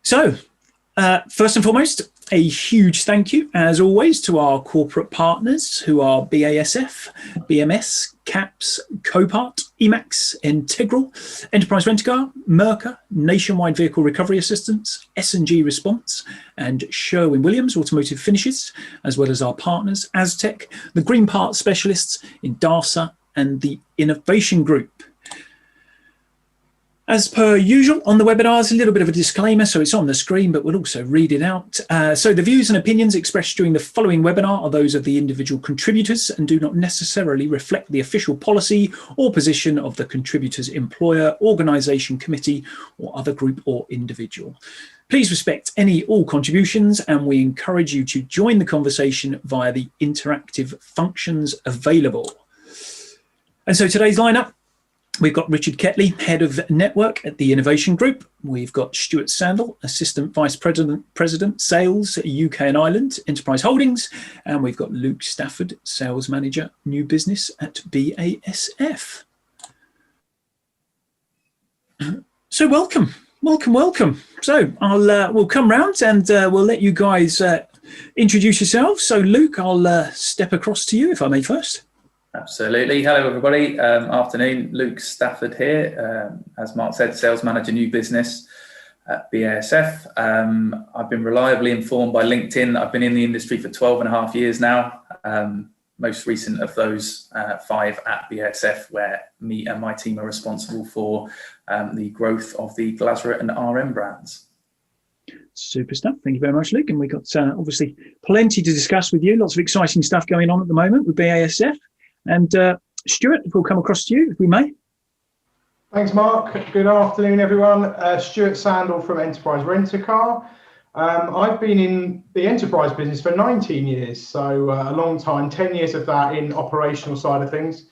So, first and foremost, a huge thank you, as always, to our corporate partners who are BASF, BMS, CAPS, Copart, Emacs, Integral, Enterprise Rent-A-Car, Mercer, Nationwide Vehicle Recovery Assistance, S&G Response, and Sherwin-Williams Automotive Finishes, as well as our partners, Aztec, the Green Parts Specialists, Indasa, and the Innovation Group. As per usual on the webinars, a little bit of a disclaimer, so it's on the screen, but we'll also read it out. So the views and opinions expressed during the following webinar are those of the individual contributors and do not necessarily reflect the official policy or position of the contributor's employer, organisation, committee, or other group or individual. Please respect all contributions, and we encourage you to join the conversation via the interactive functions available. And so today's lineup. We've got Richard Ketley, Head of Network at the Innovation Group. We've got Stuart Sandell, Assistant Vice President, Sales, UK and Ireland, Enterprise Holdings. And we've got Luke Stafford, Sales Manager, New Business at BASF. So welcome. So we'll come round and we'll let you guys introduce yourselves. So Luke, I'll step across to you if I may first. Absolutely. Hello, everybody. Afternoon. Luke Stafford here. As Mark said, Sales Manager New Business at BASF. I've been reliably informed by LinkedIn. I've been in the industry for 12.5 years now. Most recent of those 5 at BASF, where me and my team are responsible for the growth of the Glazeret and RM brands. Super stuff. Thank you very much, Luke. And we've got obviously plenty to discuss with you. Lots of exciting stuff going on at the moment with BASF. And Stuart, we'll come across to you, if we may. Thanks, Mark. Good afternoon, everyone. Stuart Sandell from Enterprise Rent-A-Car. I've been in the enterprise business for 19 years, so a long time, 10 years of that in operational side of things.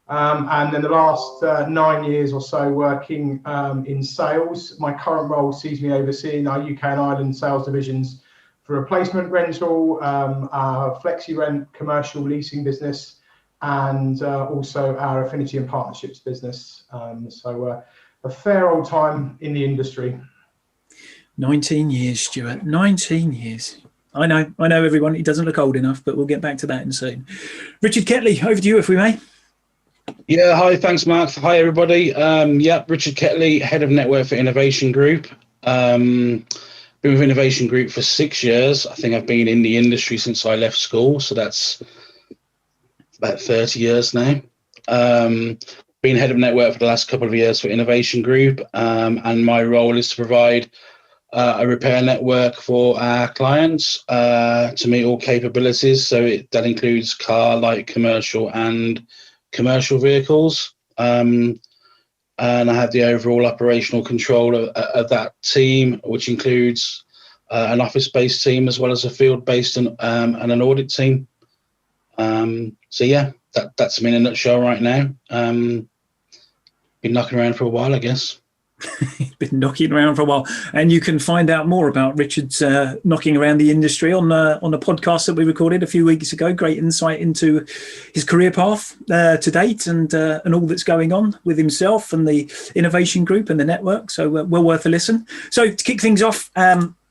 And then the last 9 years or so working in sales. My current role sees me overseeing our UK and Ireland sales divisions for replacement rental, our flexi rent commercial leasing business, and also our affinity and partnerships business. So a fair old time in the industry. 19 years, Stuart, 19 years. I know everyone, he doesn't look old enough, but we'll get back to that in soon. Richard Ketley, over to you if we may. Yeah, hi, thanks, Mark. Hi, everybody. Richard Ketley, Head of Network for Innovation Group. Been with Innovation Group for 6 years. I think I've been in the industry since I left school, so that's about 30 years now. Been head of network for the last couple of years for Innovation Group, and my role is to provide a repair network for our clients to meet all capabilities. So that includes car, light commercial and commercial vehicles. And I have the overall operational control of that team, which includes an office-based team as well as a field-based and an audit team. So yeah, that's me in a nutshell right now. Been knocking around for a while, I guess. Been knocking around for a while, and you can find out more about Richard's knocking around the industry on a podcast that we recorded a few weeks ago. Great insight into his career path to date and all that's going on with himself and the Innovation Group and the network. So well worth a listen. So to kick things off,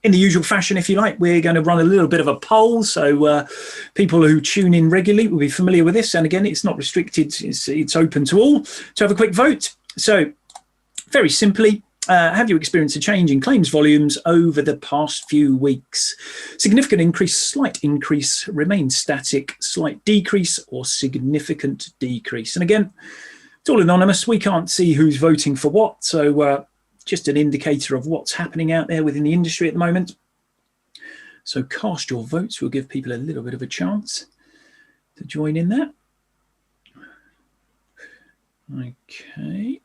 in the usual fashion, if you like, we're going to run a little bit of a poll. So people who tune in regularly will be familiar with this. And again, it's not restricted. It's open to all to have a quick vote. So very simply, have you experienced a change in claims volumes over the past few weeks? Significant increase, slight increase, remain static, slight decrease, or significant decrease? And again, it's all anonymous. We can't see who's voting for what. So just an indicator of what's happening out there within the industry at the moment. So cast your votes. We'll give people a little bit of a chance to join in there. Okay.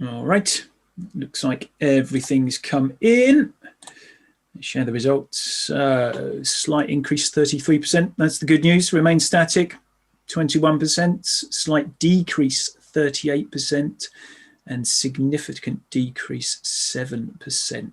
All right. Looks like everything's come in. Let's share the results. Slight increase, 33%. That's the good news. Remain static. 21%, slight decrease 38%, and significant decrease 7%.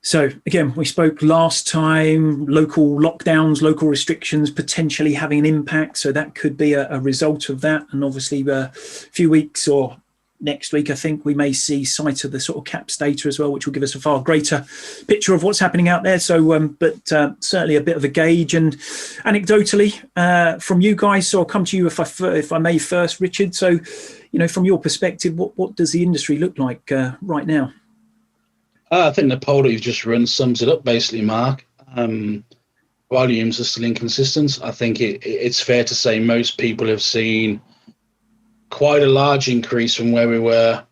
So again, we spoke last time, local lockdowns, local restrictions potentially having an impact. So that could be a result of that. And obviously a few weeks or next week, I think we may see sight of the sort of CAPS data as well, which will give us a far greater picture of what's happening out there. So, but certainly a bit of a gauge. And anecdotally, from you guys, so I'll come to you if I may first, Richard. So, from your perspective, what does the industry look like right now? I think the poll that you've just run sums it up basically, Mark. Volumes are still inconsistent. I think it's fair to say most people have seen quite a large increase from where we were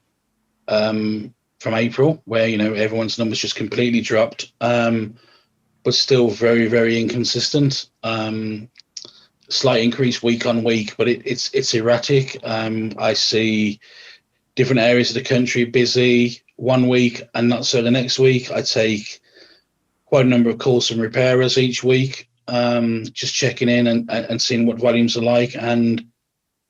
from April, where everyone's numbers just completely dropped, but still very, very inconsistent. Slight increase week on week, but it's erratic. I see different areas of the country busy one week and not so the next week. I take quite a number of calls from repairers each week, just checking in and seeing what volumes are like. And,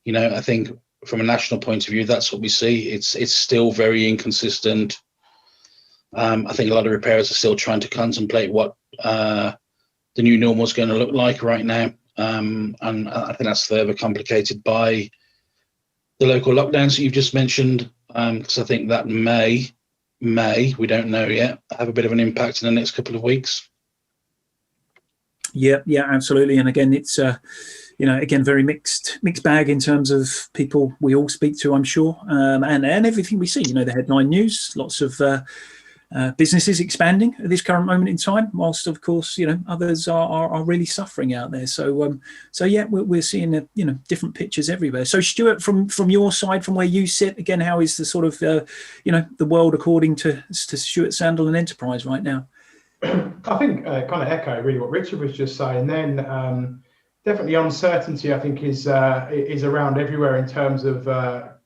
I think from a national point of view, that's what we see. It's still very inconsistent. I think a lot of repairers are still trying to contemplate what the new normal is going to look like right now. And I think that's further complicated by the local lockdowns that you've just mentioned, because I think that may, we don't know yet, have a bit of an impact in the next couple of weeks. Yeah, absolutely. And again, it's again, very mixed bag in terms of people we all speak to, I'm sure, and everything we see. The headline news, lots of businesses expanding at this current moment in time, whilst of course others are really suffering out there. So yeah, we're seeing different pictures everywhere. So Stuart, from your side, from where you sit, again, how is the sort of the world according to Stuart Sandell and Enterprise right now? I think kind of echo really what Richard was just saying. Then definitely uncertainty, I think, is around everywhere in terms of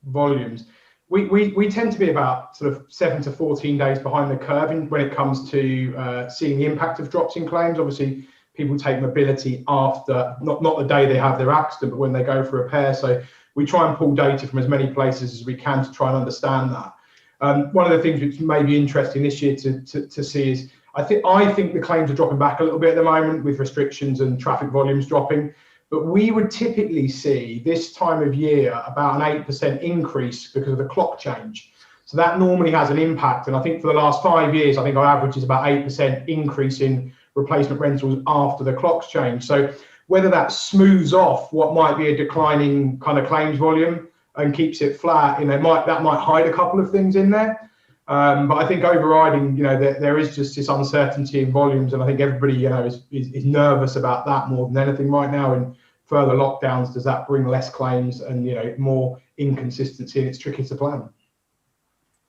volumes. We tend to be about sort of 7 to 14 days behind the curve when it comes to seeing the impact of drops in claims. Obviously, people take mobility after, not the day they have their accident, but when they go for repair. So we try and pull data from as many places as we can to try and understand that. One of the things which may be interesting this year to see is, I think the claims are dropping back a little bit at the moment with restrictions and traffic volumes dropping. But we would typically see this time of year about an 8% increase because of the clock change. So that normally has an impact. And I think for the last 5 years, I think our average is about 8% increase in replacement rentals after the clocks change. So whether that smooths off what might be a declining kind of claims volume and keeps it flat, that might hide a couple of things in there. But I think overriding, there is just this uncertainty in volumes, and I think everybody, is nervous about that more than anything right now. And further lockdowns, does that bring less claims and more inconsistency, and it's tricky to plan.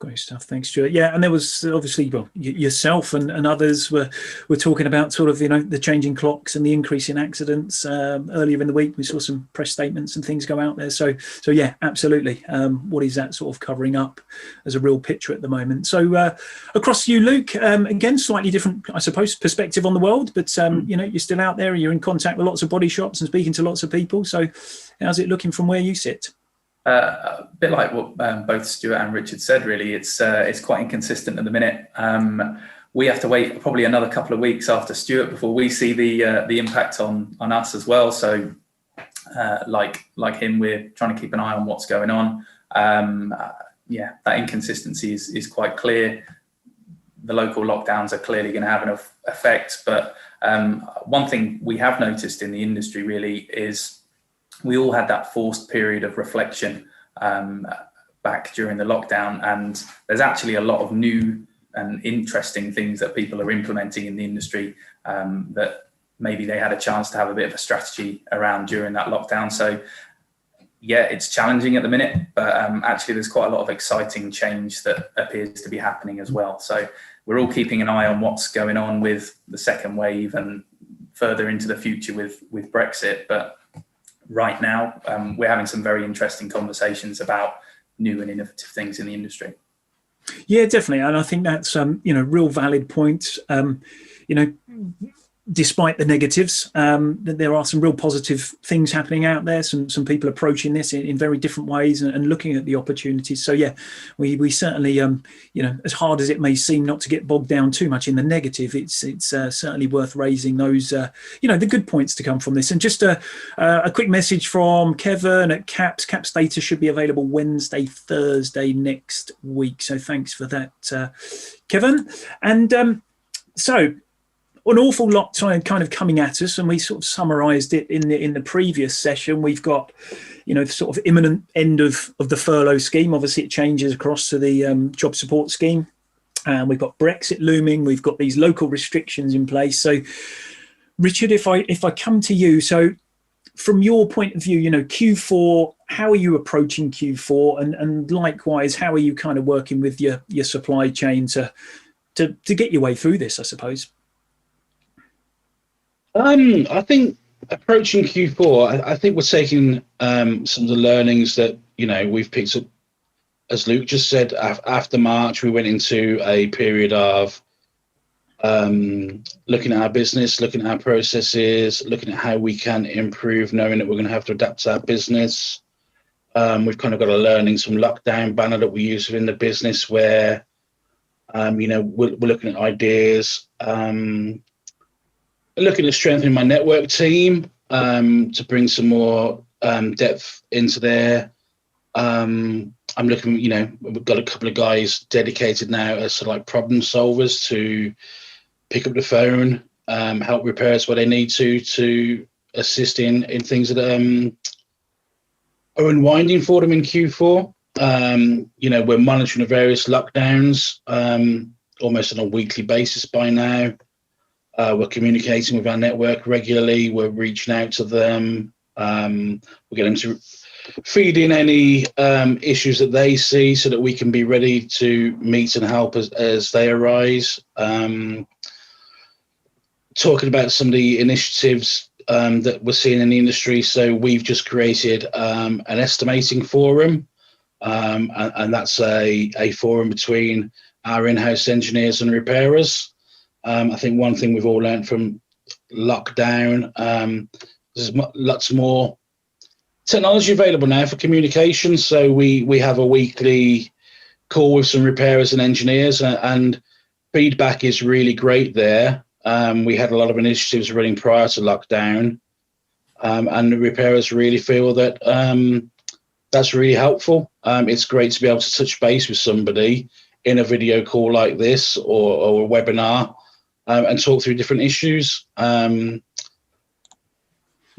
Great stuff. Thanks, Stuart. Yeah, and there was obviously, yourself and others were talking about sort of, the changing clocks and the increase in accidents. Earlier in the week, we saw some press statements and things go out there. So yeah, absolutely. What is that sort of covering up as a real picture at the moment? So across to you, Luke, again, slightly different, I suppose, perspective on the world, but, you're still out there, you're in contact with lots of body shops and speaking to lots of people. So how's it looking from where you sit? A bit like what both Stuart and Richard said, really, it's quite inconsistent at the minute. We have to wait probably another couple of weeks after Stuart before we see the impact on us as well. So like him, we're trying to keep an eye on what's going on. Yeah, that inconsistency is quite clear. The local lockdowns are clearly going to have an effect. But one thing we have noticed in the industry really is we all had that forced period of reflection back during the lockdown, and there's actually a lot of new and interesting things that people are implementing in the industry that maybe they had a chance to have a bit of a strategy around during that lockdown. So yeah, it's challenging at the minute, but actually there's quite a lot of exciting change that appears to be happening as well. So we're all keeping an eye on what's going on with the second wave and further into the future with Brexit. But right now, we're having some very interesting conversations about new and innovative things in the industry. Yeah, definitely. And I think that's, real valid point. despite the negatives, there are some real positive things happening out there. Some people approaching this in very different ways and looking at the opportunities. So yeah, we certainly, as hard as it may seem, not to get bogged down too much in the negative, it's certainly worth raising those, the good points to come from this. And just a quick message from Kevin at CAPS. CAPS data should be available Wednesday, Thursday next week. So thanks for that, Kevin. And so an awful lot kind of coming at us, and we sort of summarised it in the previous session. We've got, the sort of imminent end of the furlough scheme. Obviously, it changes across to the job support scheme. We've got Brexit looming. We've got these local restrictions in place. So, Richard, if I come to you, so from your point of view, Q4, how are you approaching Q4, and likewise, how are you kind of working with your supply chain to get your way through this, I suppose? I think approaching Q4, I think we're taking some of the learnings that we've picked up. As Luke just said, after March, we went into a period of looking at our business, looking at our processes, looking at how we can improve, knowing that we're going to have to adapt to our business. We've kind of got a learnings from lockdown banner that we use within the business, where we're looking at ideas. Looking at strengthening my network team to bring some more depth into there. I'm looking, we've got a couple of guys dedicated now as sort of like problem solvers to pick up the phone, help repairers where they need to assist in things that are unwinding for them in Q4. We're monitoring the various lockdowns almost on a weekly basis by now. We're communicating with our network regularly. We're reaching out to them. We're getting them to feed in any issues that they see so that we can be ready to meet and help as they arise. Talking about some of the initiatives that we're seeing in the industry. So we've just created an estimating forum, and that's a forum between our in-house engineers and repairers. I think one thing we've all learned from lockdown, there's lots more technology available now for communication. So we have a weekly call with some repairers and engineers, and feedback is really great there. We had a lot of initiatives running prior to lockdown, and the repairers really feel that that's really helpful. It's great to be able to touch base with somebody in a video call like this or a webinar. And talk through different issues. We've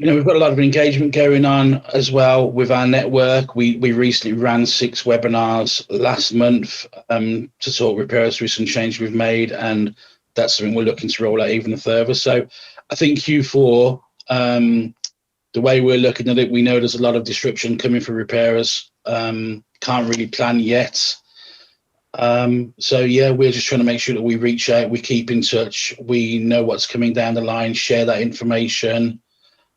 got a lot of engagement going on as well with our network. We recently ran 6 webinars last month to talk repairers through some changes we've made, and that's something we're looking to roll out even further. So I think Q4, the way we're looking at it, we know there's a lot of disruption coming for repairers. Can't really plan yet. So yeah, we're just trying to make sure that we reach out, we keep in touch, we know what's coming down the line, share that information,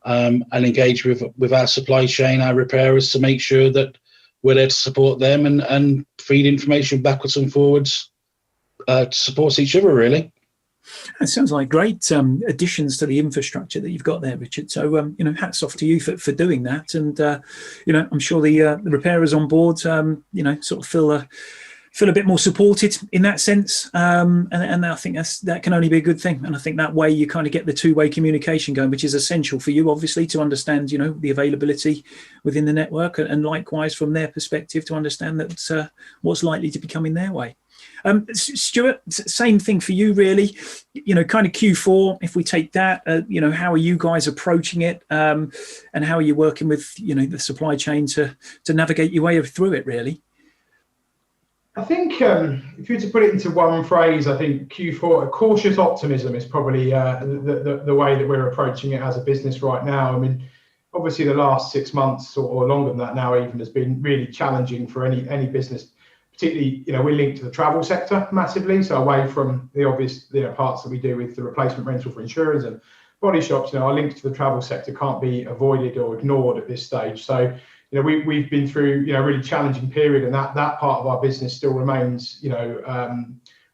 and engage with our supply chain, our repairers, to make sure that we're there to support them and feed information backwards and forwards to support each other, really. That sounds like great additions to the infrastructure that you've got there, Richard. So, hats off to you for doing that. And, I'm sure the repairers on board, sort of feel a bit more supported in that sense, and I think that can only be a good thing. And I think that way you kind of get the two-way communication going, which is essential for you, obviously, to understand the availability within the network, and likewise from their perspective to understand that what's likely to be coming their way. Stuart, same thing for you, really. Kind of Q4. If we take that, how are you guys approaching it, and how are you working with the supply chain to navigate your way through it, really? I think if you were to put it into one phrase, I think Q4, cautious optimism is probably the way that we're approaching it as a business right now. I mean, obviously the last 6 months or longer than that now even has been really challenging for any business. Particularly, we're linked to the travel sector massively. So away from the obvious parts that we do with the replacement rental for insurers and body shops, our links to the travel sector can't be avoided or ignored at this stage. So we've been through a really challenging period, and that part of our business still remains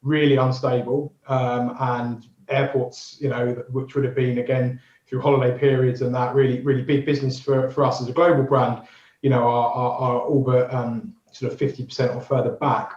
really unstable, and airports, which would have been, again, through holiday periods and that, really big business for us as a global brand, are all but sort of 50% or further back.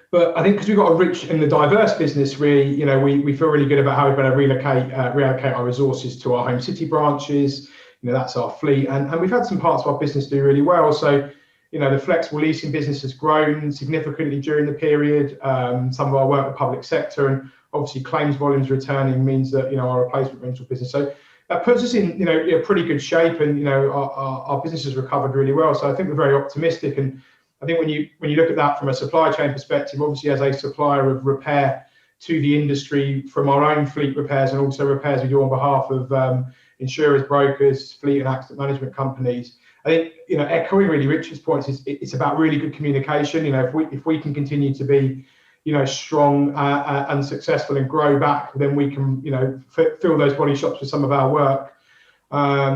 But I think because we've got a rich and the diverse business, really, we feel really good about how we're going to reallocate our resources to our home city branches. That's our fleet, and we've had some parts of our business do really well. So, the flexible leasing business has grown significantly during the period. Some of our work with public sector, and obviously claims volumes returning means that our replacement rental business. So that puts us in pretty good shape, and our business has recovered really well. So I think we're very optimistic, and I think when you look at that from a supply chain perspective, obviously as a supplier of repair to the industry from our own fleet repairs and also repairs we do on behalf of insurers, brokers, fleet and accident management companies, I think echoing really Richard's points, it's about really good communication. If we can continue to be strong and successful and grow back, then we can fill those body shops with some of our work.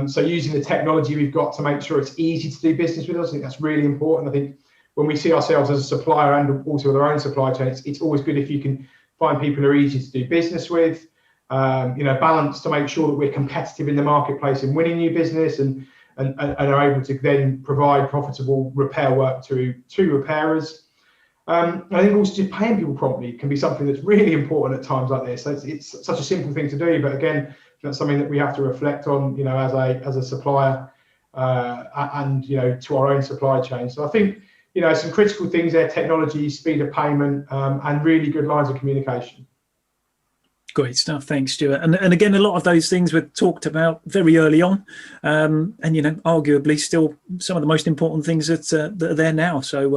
So using the technology we've got to make sure it's easy to do business with us, I think that's really important. I think when we see ourselves as a supplier and also with our own supply chain, it's always good if you can find people who are easy to do business with, balance to make sure that we're competitive in the marketplace and winning new business and are able to then provide profitable repair work to repairers. I think also just paying people properly can be something that's really important at times like this. It's such a simple thing to do, but again, that's something that we have to reflect on, as a supplier and to our own supply chain. So I think some critical things there: technology, speed of payment, and really good lines of communication. Great stuff. Thanks, Stuart. And again, a lot of those things were talked about very early on, and arguably still some of the most important things that are there now. So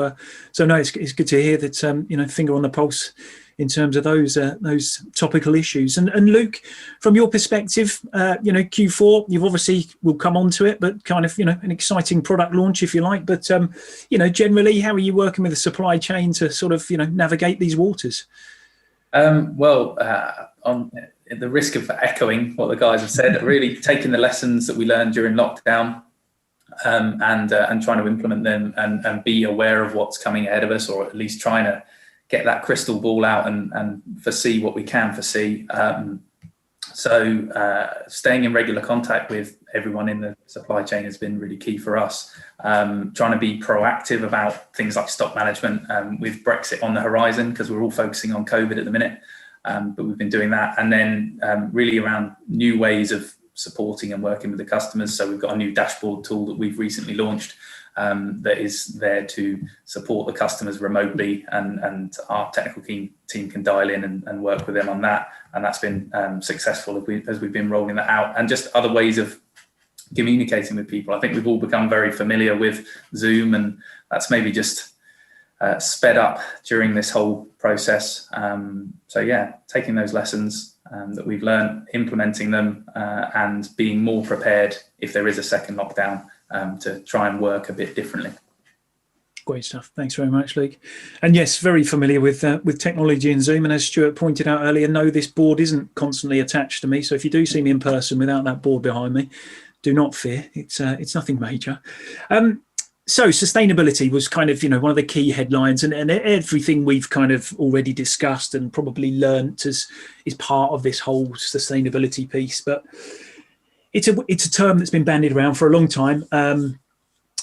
no, it's good to hear that finger on the pulse in terms of those topical issues. And Luke, from your perspective, Q4, you've obviously, we'll come on to it, but kind of an exciting product launch, if you like. But generally, how are you working with the supply chain to sort of navigate these waters? On the risk of echoing what the guys have said, really taking the lessons that we learned during lockdown and trying to implement them and be aware of what's coming ahead of us, or at least trying to get that crystal ball out and foresee what we can foresee. So staying in regular contact with everyone in the supply chain has been really key for us. Trying to be proactive about things like stock management with Brexit on the horizon, because we're all focusing on COVID at the minute. But we've been doing that, and then really around new ways of supporting and working with the customers. So we've got a new dashboard tool that we've recently launched that is there to support the customers remotely, and our technical team can dial in and work with them on that. And that's been successful as we've been rolling that out, and just other ways of communicating with people. I think we've all become very familiar with Zoom, and that's maybe just sped up during this whole process. So yeah, taking those lessons that we've learned, implementing them, and being more prepared if there is a second lockdown to try and work a bit differently. Great stuff. Thanks very much, Luke. And yes, very familiar with technology and Zoom. And as Stuart pointed out earlier, no, this board isn't constantly attached to me. So if you do see me in person without that board behind me, do not fear. It's nothing major. So sustainability was kind of, one of the key headlines, and everything we've kind of already discussed and probably learnt is part of this whole sustainability piece. But it's a term that's been bandied around for a long time.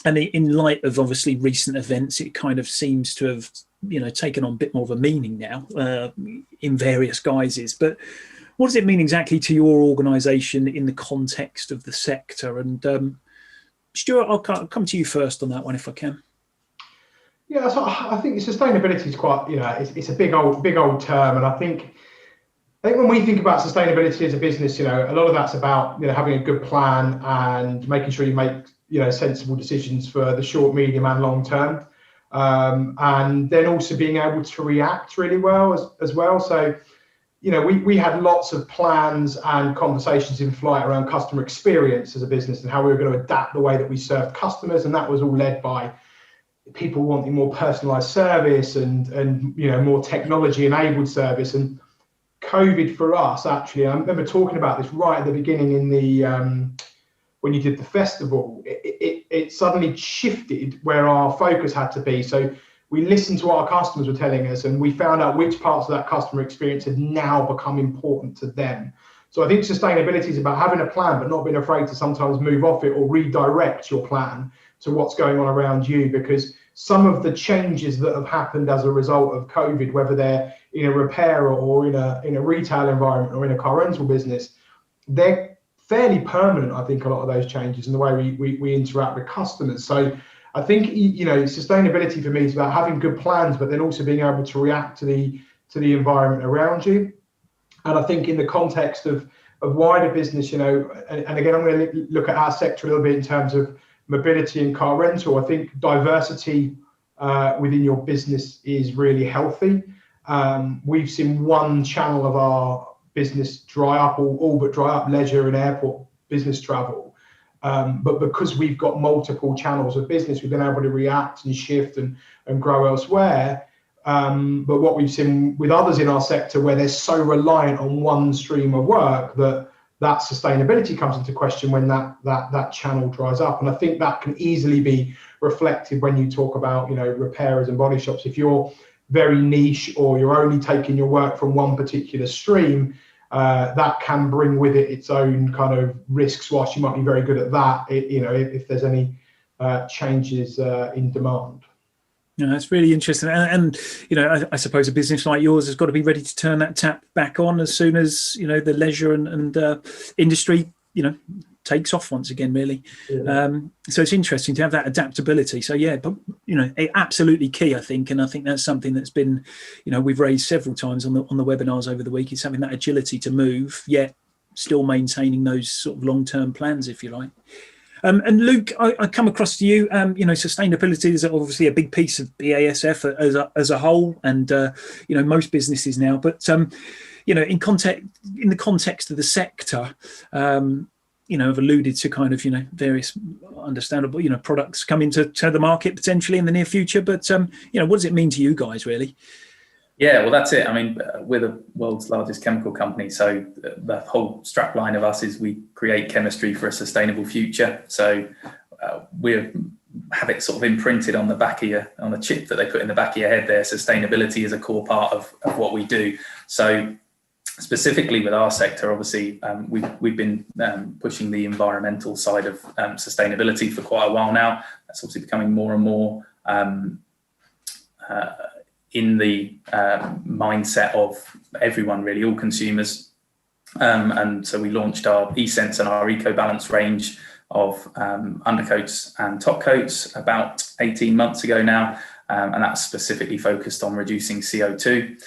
And in light of obviously recent events, it kind of seems to have, taken on a bit more of a meaning now in various guises. But what does it mean exactly to your organisation in the context of the sector? And Stuart, I'll come to you first on that one if I can. Yeah, so I think sustainability is quite, it's a big old term, and I think when we think about sustainability as a business, a lot of that's about having a good plan and making sure you make sensible decisions for the short, medium, and long term, and then also being able to react really well as well. So we had lots of plans and conversations in flight around customer experience as a business and how we were going to adapt the way that we served customers, and that was all led by people wanting more personalised service and more technology-enabled service. And COVID for us, actually, I remember talking about this right at the beginning in the when you did the festival. It suddenly shifted where our focus had to be. So we listened to what our customers were telling us, and we found out which parts of that customer experience had now become important to them. So I think sustainability is about having a plan, but not being afraid to sometimes move off it or redirect your plan to what's going on around you, because some of the changes that have happened as a result of COVID, whether they're in a repair or in a retail environment or in a car rental business, they're fairly permanent. I think a lot of those changes in the way we interact with customers. So I think, you know, sustainability for me is about having good plans, but then also being able to react to the environment around you. And I think in the context of wider business, you know, and again, I'm going to look at our sector a little bit in terms of mobility and car rental. I think diversity within your business is really healthy. We've seen one channel of our business dry up, all but dry up, leisure and airport business travel. But because we've got multiple channels of business, we've been able to react and shift and grow elsewhere. But what we've seen with others in our sector, where they're so reliant on one stream of work that sustainability comes into question when that channel dries up. And I think that can easily be reflected when you talk about, you know, repairers and body shops. If you're very niche or you're only taking your work from one particular stream, that can bring with it its own kind of risks. Whilst you might be very good at that, you know, if there's any changes in demand. Yeah, that's really interesting. And you know, I suppose a business like yours has got to be ready to turn that tap back on as soon as, you know, the leisure and industry, you know, takes off once again, really. Yeah. So it's interesting to have that adaptability. So yeah, but you know, absolutely key, I think, and I think that's something that's been, you know, we've raised several times on the webinars over the week. It's having that agility to move, yet still maintaining those sort of long-term plans, if you like. And Luke, I come across to you. You know, sustainability is obviously a big piece of BASF as a whole, and you know, most businesses now. But you know, in the context of the sector, you know, have alluded to kind of, you know, various understandable, you know, products coming to the market potentially in the near future. But you know, what does it mean to you guys, really? Yeah, well, that's it. I mean, we're the world's largest chemical company, so the whole strap line of us is we create chemistry for a sustainable future. So we have it sort of imprinted on the back of on the chip that they put in the back of your head there. Sustainability is a core part of what we do. So specifically with our sector, obviously, we've been pushing the environmental side of sustainability for quite a while now. That's obviously becoming more and more in the mindset of everyone, really, all consumers. And so we launched our eSense and our EcoBalance range of undercoats and top coats about 18 months ago now. And that's specifically focused on reducing CO2.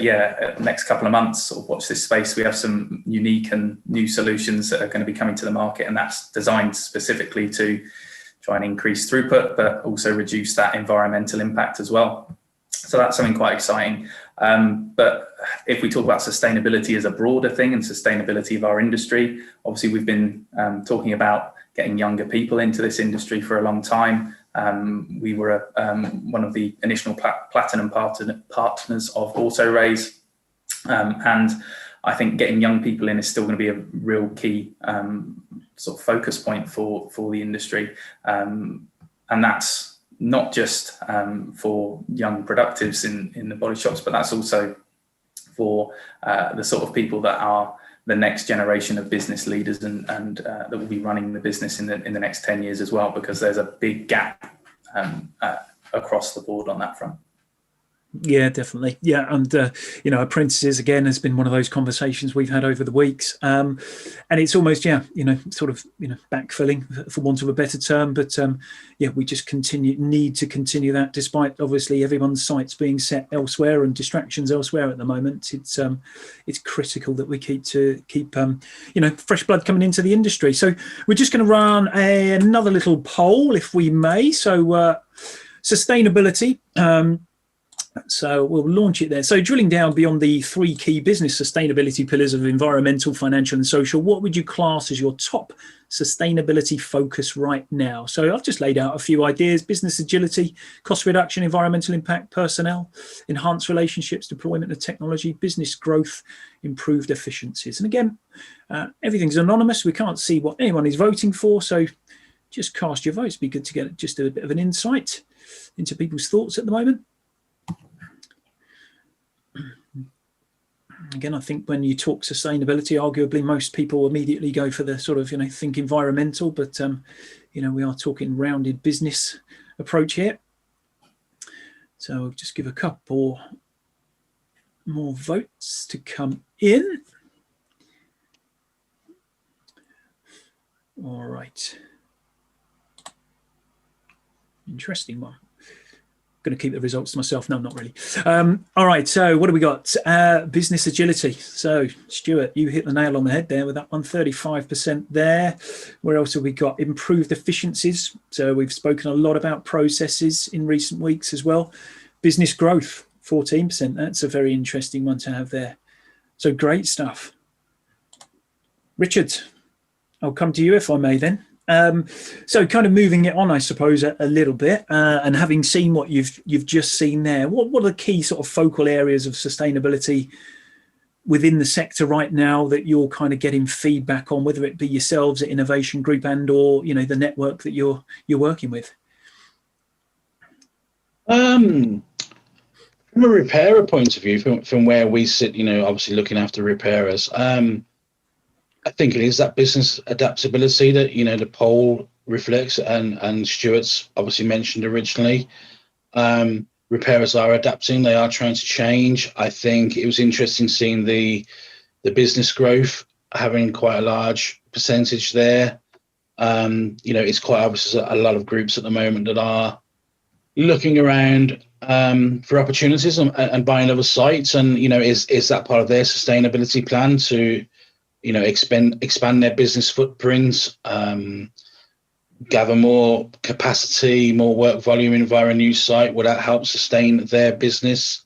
Yeah, next couple of months, sort of watch this space. We have some unique and new solutions that are going to be coming to the market, and that's designed specifically to try and increase throughput, but also reduce that environmental impact as well. So that's something quite exciting. But if we talk about sustainability as a broader thing and sustainability of our industry, obviously we've been talking about getting younger people into this industry for a long time. We were one of the initial platinum partners of AutoRaise, and I think getting young people in is still going to be a real key sort of focus point for the industry, and that's not just for young productives in the body shops, but that's also for the sort of people that are the next generation of business leaders and that will be running the business in the next 10 years as well, because there's a big gap across the board on that front. Yeah, definitely. Yeah, and you know, apprentices again has been one of those conversations we've had over the weeks, and it's almost, yeah, you know, sort of, you know, backfilling for want of a better term, but yeah, we just need to continue that, despite obviously everyone's sights being set elsewhere and distractions elsewhere at the moment. It's critical that we keep you know, fresh blood coming into the industry. So we're just going to run another little poll, if we may. So sustainability. So we'll launch it there. So drilling down beyond the three key business sustainability pillars of environmental, financial and social, what would you class as your top sustainability focus right now? So I've just laid out a few ideas: business agility, cost reduction, environmental impact, personnel, enhanced relationships, deployment of technology, business growth, improved efficiencies. And again, everything's anonymous. We can't see what anyone is voting for. So just cast your votes. It'd be good to get just a bit of an insight into people's thoughts at the moment. Again, I think when you talk sustainability, arguably most people immediately go for the sort of, think environmental, but, we are talking rounded business approach here. So I'll just give a couple more votes to come in. All right. Interesting one. Going to keep the results to myself. No, not really. All right, so what do we got? Business agility. So Stuart, you hit the nail on the head there with that one, 35% there. Where else have we got? Improved efficiencies. So we've spoken a lot about processes in recent weeks as well. Business growth, 14%. That's a very interesting one to have there. So great stuff. Richard, I'll come to you if I may then. So kind of moving it on, I suppose, a little bit, and having seen what you've just seen there, what are the key sort of focal areas of sustainability within the sector right now that you're kind of getting feedback on, whether it be yourselves at Innovation Group and or the network that you're working with? From a repairer point of view, from where we sit, obviously looking after repairers, I think it is that business adaptability that, the poll reflects, and Stuart's obviously mentioned originally. Repairers are adapting, they are trying to change. I think it was interesting seeing the business growth having quite a large percentage there. It's quite obvious there's a lot of groups at the moment that are looking around for opportunities and buying other sites, and is that part of their sustainability plan to expand their business footprints, gather more capacity, more work volume via a new site? Will that help sustain their business?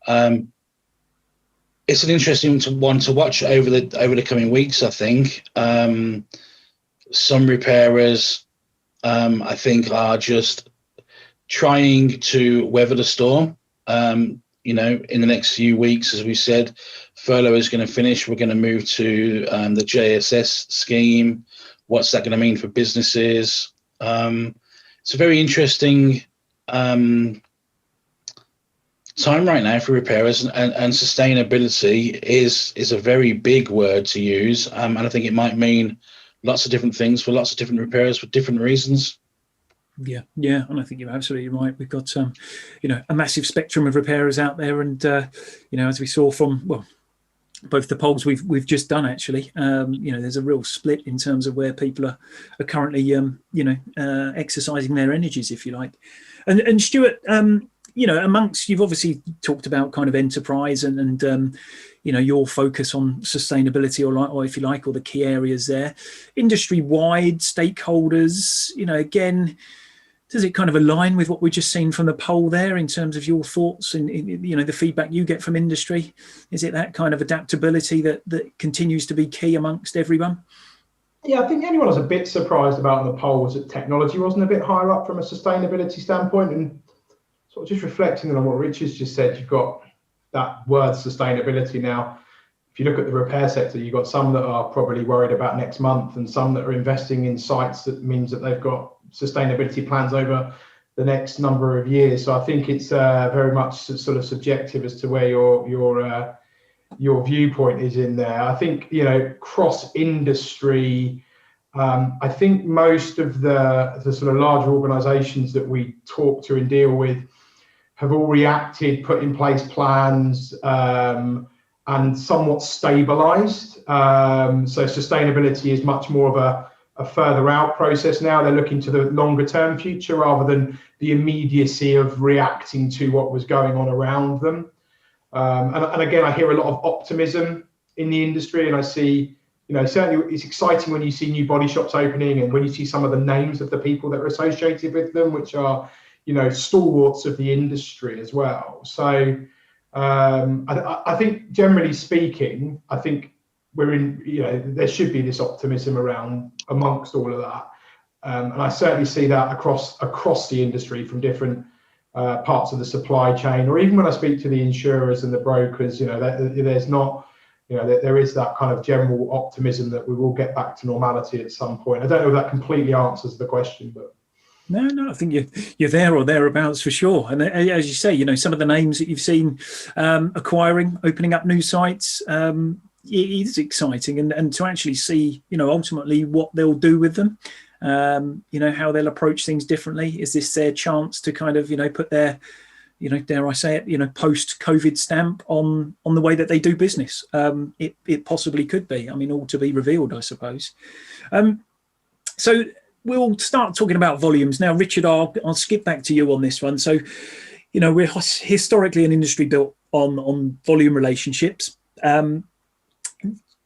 It's an interesting one to watch over the coming weeks, I think. Some repairers, I think, are just trying to weather the storm. In the next few weeks, as we said, furlough is going to finish. We're going to move to the JSS scheme. What's that going to mean for businesses? It's a very interesting time right now for repairers, and sustainability is a very big word to use, and I think it might mean lots of different things for lots of different repairers for different reasons. Yeah, and I think you're absolutely right. We've got a massive spectrum of repairers out there, and as we saw from both the polls we've just done, actually, there's a real split in terms of where people are currently exercising their energies, if you like. And Stuart, amongst, you've obviously talked about kind of enterprise and your focus on sustainability, or if you like, or the key areas there, industry-wide stakeholders, again, does it kind of align with what we've just seen from the poll there in terms of your thoughts and the feedback you get from industry? Is it that kind of adaptability that continues to be key amongst everyone? Yeah, I think anyone was a bit surprised about in the poll was that technology wasn't a bit higher up from a sustainability standpoint. And sort of just reflecting on what Richard's just said, you've got that word sustainability now. If you look at the repair sector, you've got some that are probably worried about next month, and some that are investing in sites that means that they've got sustainability plans over the next number of years. So I think it's very much sort of subjective as to where your viewpoint is in there. I think cross industry. I think most of the sort of larger organisations that we talk to and deal with have all reacted, put in place plans, and somewhat stabilised. So sustainability is much more of a further out process now. They're looking to the longer term future rather than the immediacy of reacting to what was going on around them. And again, I hear a lot of optimism in the industry, and I see, certainly it's exciting when you see new body shops opening and when you see some of the names of the people that are associated with them, which are, stalwarts of the industry as well. So I think generally speaking, I think we're in, there should be this optimism around amongst all of that. And I certainly see that across the industry from different parts of the supply chain, or even when I speak to the insurers and the brokers, there's not there is that kind of general optimism that we will get back to normality at some point. I don't know if that completely answers the question, but. No, I think you're there or thereabouts for sure. And as you say, some of the names that you've seen acquiring, opening up new sites, it is exciting. And to actually see, ultimately what they'll do with them, how they'll approach things differently. Is this their chance to kind of, put their, dare I say it, post-COVID stamp on the way that they do business? It possibly could be. I mean, all to be revealed, I suppose. So we'll start talking about volumes. Now, Richard, I'll skip back to you on this one. So, we're historically an industry built on volume relationships.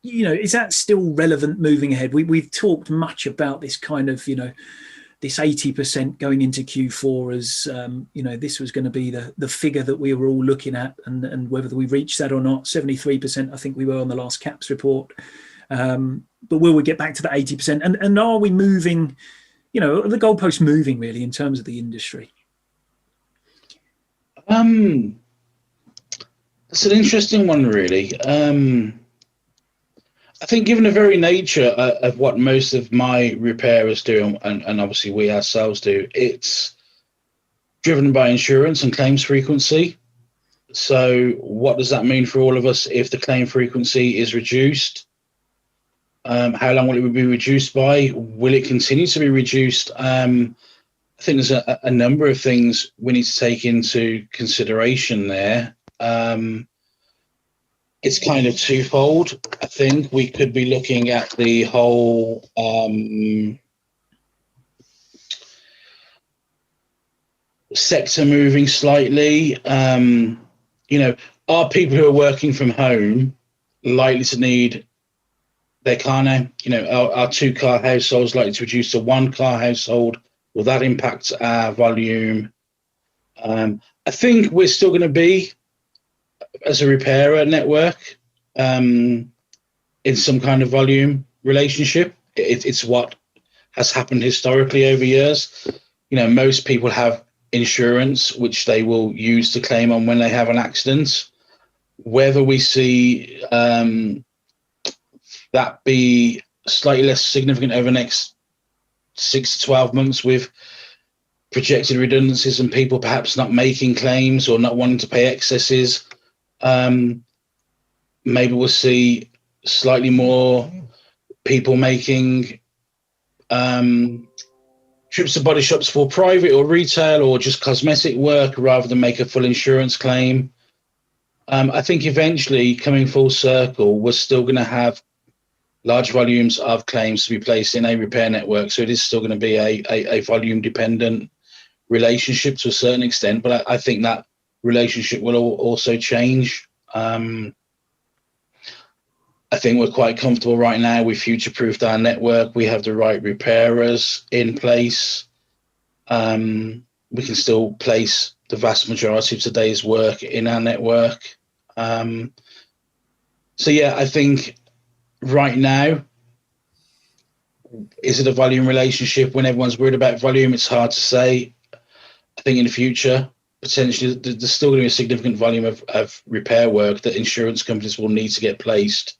Is that still relevant moving ahead? We've talked much about this kind of, this 80% going into Q4 as, this was going to be the figure that we were all looking at, and whether we reached that or not. 73%, I think we were on the last CAPS report. But will we get back to the 80%? And are we moving, are the goalposts moving really in terms of the industry? That's an interesting one, really. I think given the very nature of what most of my repairers do, and obviously we ourselves do, it's driven by insurance and claims frequency. So what does that mean for all of us if the claim frequency is reduced? How long will it be reduced by? Will it continue to be reduced? I think there's a number of things we need to take into consideration there. It's kind of twofold. I think we could be looking at the whole sector moving slightly. Are people who are working from home likely to need their car now? Are 2-car households likely to reduce to 1-car household? Will that impact our volume? I think we're still going to be, as a repairer network, in some kind of volume relationship. It's what has happened historically over years. Most people have insurance, which they will use to claim on when they have an accident. Whether we see that be slightly less significant over the next 6 to 12 months with projected redundancies and people perhaps not making claims or not wanting to pay excesses, maybe we'll see slightly more people making trips to body shops for private or retail or just cosmetic work rather than make a full insurance claim. I think eventually, coming full circle, we're still going to have large volumes of claims to be placed in a repair network. So it is still going to be a volume dependent relationship to a certain extent, but I think that relationship will also change. I think we're quite comfortable right now. We future-proofed our network. We have the right repairers in place. We can still place the vast majority of today's work in our network. So yeah, I think right now, is it a volume relationship? When everyone's worried about volume, it's hard to say. I think in the future, potentially, there's still going to be a significant volume of repair work that insurance companies will need to get placed.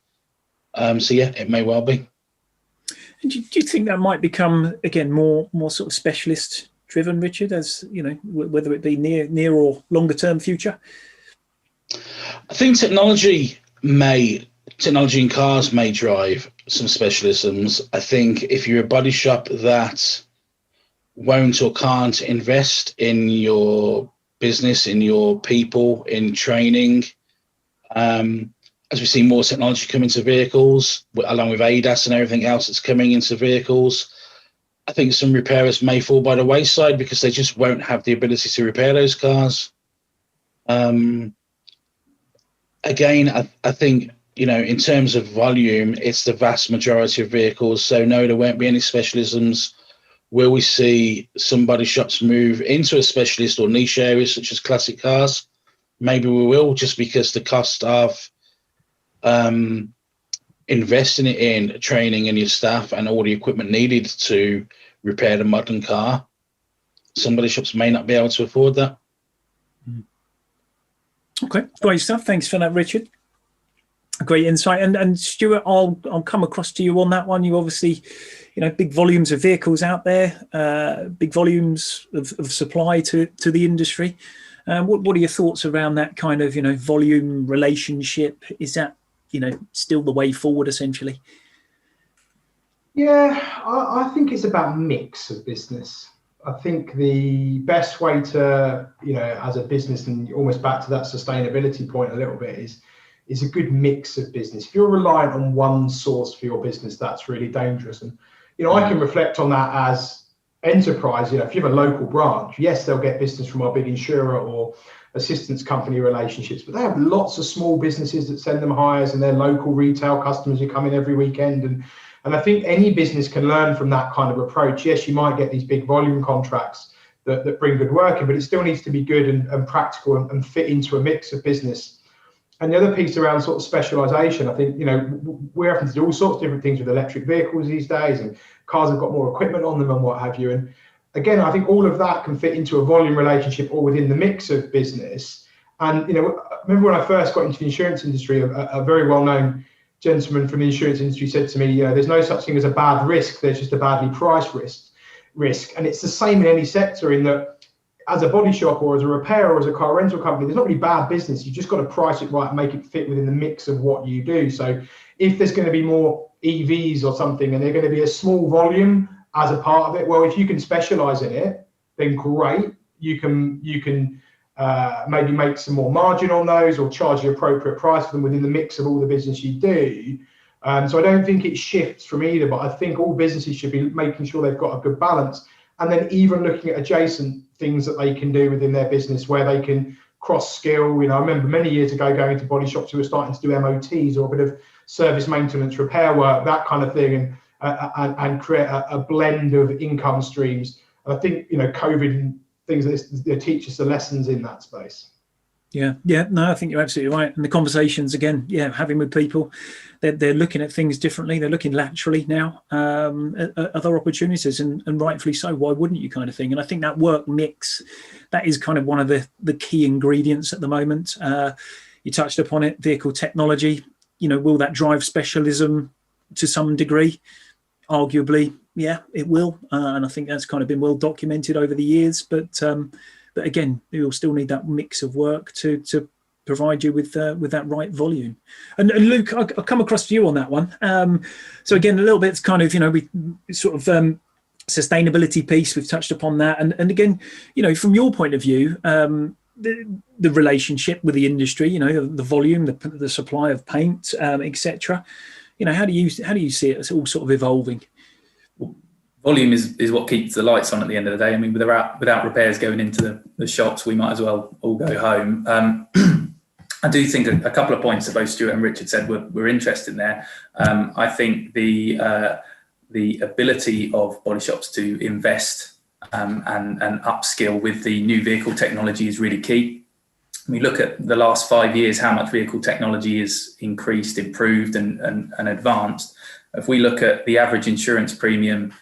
So yeah, it may well be. And do you think that might become, again, more sort of specialist driven, Richard, as whether it be near or longer term future? I think technology in cars may drive some specialisms. I think if you're a body shop that won't or can't invest in your business, in your people, in training, as we see more technology come into vehicles, along with ADAS and everything else that's coming into vehicles, I think some repairers may fall by the wayside because they just won't have the ability to repair those cars. Again, I think, in terms of volume, it's the vast majority of vehicles. So no, there won't be any specialisms. Will we see some body shops move into a specialist or niche areas such as classic cars? Maybe we will, just because the cost of investing in training in your staff and all the equipment needed to repair the modern car, some body shops may not be able to afford that. Okay, great stuff. Thanks for that, Richard. Great insight. And Stuart, I'll come across to you on that one. You obviously, big volumes of vehicles out there, big volumes of supply to the industry. What are your thoughts around that kind of, volume relationship? Is that, still the way forward, essentially? Yeah, I think it's about mix of business. I think the best way to, as a business, and almost back to that sustainability point a little bit, is a good mix of business. If you're reliant on one source for your business, that's really dangerous. And, I can reflect on that as enterprise. If you have a local branch, yes, they'll get business from our big insurer or assistance company relationships, but they have lots of small businesses that send them hires, and their local retail customers who come in every weekend. And I think any business can learn from that kind of approach. Yes, you might get these big volume contracts that bring good work in, but it still needs to be good and practical and fit into a mix of business. And the other piece around sort of specialization, I think, we're having to do all sorts of different things with electric vehicles these days, and cars have got more equipment on them and what have you. And again, I think all of that can fit into a volume relationship or within the mix of business. And, remember when I first got into the insurance industry, a very well-known gentleman from the insurance industry said to me, there's no such thing as a bad risk, there's just a badly priced risk. And it's the same in any sector, in that as a body shop or as a repair or as a car rental company, there's not really bad business. You just got to price it right and make it fit within the mix of what you do. So if there's going to be more EVs or something, and they're going to be a small volume as a part of it, well, if you can specialize in it, then great. You can maybe make some more margin on those, or charge the appropriate price for them within the mix of all the business you do. So I don't think it shifts from either, but I think all businesses should be making sure they've got a good balance. And then even looking at adjacent things that they can do within their business, where they can cross skill. I remember many years ago going into body shops who were starting to do MOTs or a bit of service maintenance, repair work, that kind of thing, and create a blend of income streams. And I think, COVID and things like this, they teach us the lessons in that space. Yeah, no, I think you're absolutely right. And the conversations, again, having with people, they're looking at things differently. They're looking laterally now at other opportunities, and rightfully so. Why wouldn't you, kind of thing? And I think that work mix, that is kind of one of the key ingredients at the moment. You touched upon it, vehicle technology. Will that drive specialism to some degree? Arguably, yeah, it will. And I think that's kind of been well documented over the years. But again, you'll still need that mix of work to provide you with that right volume. And Luke, I'll come across to you on that one. So again, a little bit, it's kind of, we sort of sustainability piece, we've touched upon that. And again, from your point of view, the relationship with the industry, the volume, the supply of paint, etc. How do you see it as all sort of evolving? Volume is what keeps the lights on at the end of the day. I mean, without repairs going into the shops, we might as well all go home. I do think a couple of points that both Stuart and Richard said were interesting there. I think the ability of body shops to invest and upskill with the new vehicle technology is really key. We look at the last 5 years, how much vehicle technology is increased, improved and advanced. If we look at the average insurance premium,